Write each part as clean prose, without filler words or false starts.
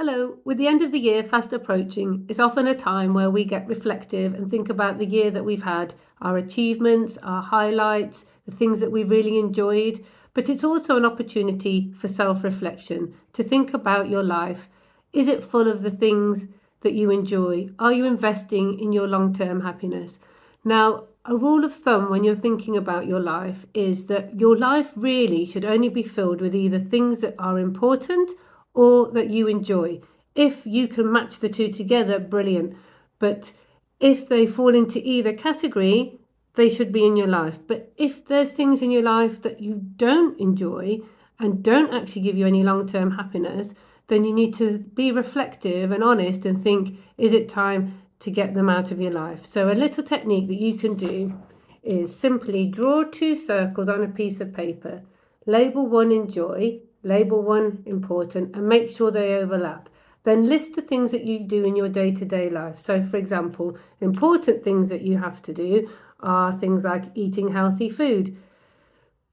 Hello, with the end of the year fast approaching, it's often a time where we get reflective and think about the year that we've had, our achievements, our highlights, the things that we really enjoyed. But it's also an opportunity for self reflection to think about your life. Is it full of the things that you enjoy? Are you investing in your long term happiness? Now, a rule of thumb when you're thinking about your life is that your life really should only be filled with either things that are important or that you enjoy. If you can match the two together, brilliant. But if they fall into either category, they should be in your life. But if there's things in your life that you don't enjoy and don't actually give you any long-term happiness, then you need to be reflective and honest and think, is it time to get them out of your life? So a little technique that you can do is simply draw two circles on a piece of paper, label one enjoy, label one important, and make sure they overlap. Then list the things that you do in your day-to-day life. So for example, important things that you have to do are things like eating healthy food,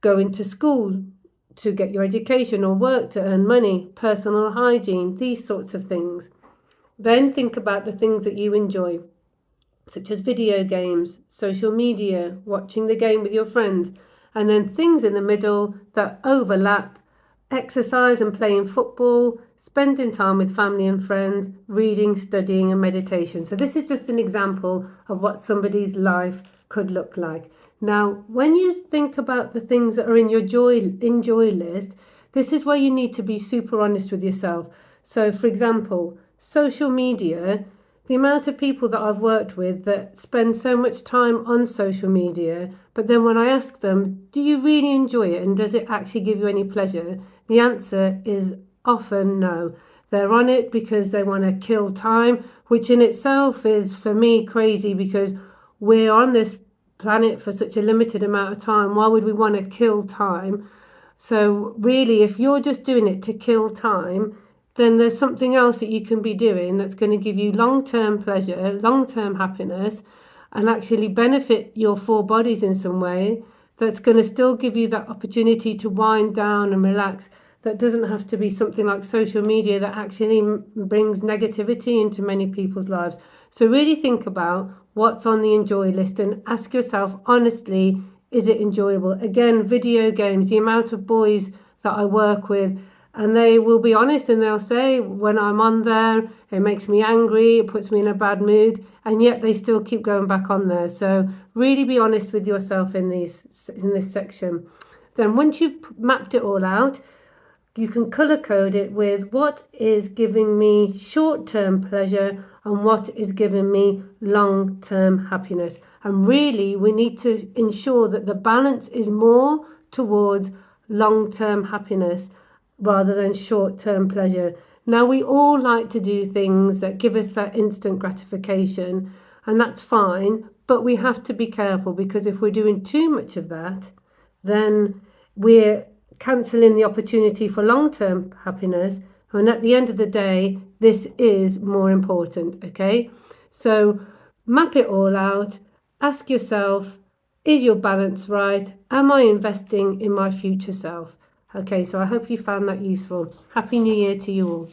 going to school to get your education or work to earn money, personal hygiene, these sorts of things. Then think about the things that you enjoy, such as video games, social media, watching the game with your friends, and then things in the middle that overlap: exercise and playing football, spending time with family and friends, reading, studying, and meditation. So this is just an example of what somebody's life could look like. Now, when you think about the things that are in your enjoy list, this is where you need to be super honest with yourself. So, for example, social media, the amount of people that I've worked with that spend so much time on social media, but then when I ask them, do you really enjoy it and does it actually give you any pleasure? The answer is often no. They're on it because they want to kill time, which in itself is, for me, crazy, because we're on this planet for such a limited amount of time. Why would we want to kill time? So really, if you're just doing it to kill time, then there's something else that you can be doing that's going to give you long-term pleasure, long-term happiness, and actually benefit your four bodies in some way, that's going to still give you that opportunity to wind down and relax. That doesn't have to be something like social media that actually brings negativity into many people's lives. So really think about what's on the enjoy list and ask yourself honestly, is it enjoyable? Again, video games, the amount of boys that I work with, and they will be honest and they'll say, when I'm on there, it makes me angry, it puts me in a bad mood, and yet they still keep going back on there. So really be honest with yourself in this section. Then once you've mapped it all out, you can color code it with what is giving me short-term pleasure and what is giving me long-term happiness. And really, we need to ensure that the balance is more towards long-term happiness rather than short-term pleasure. Now, we all like to do things that give us that instant gratification, and that's fine, but we have to be careful, because if we're doing too much of that, then we're cancelling the opportunity for long-term happiness. And at the end of the day, this is more important, okay? So map it all out. Ask yourself, is your balance right? Am I investing in my future self? Okay, so I hope you found that useful. Happy New Year to you all.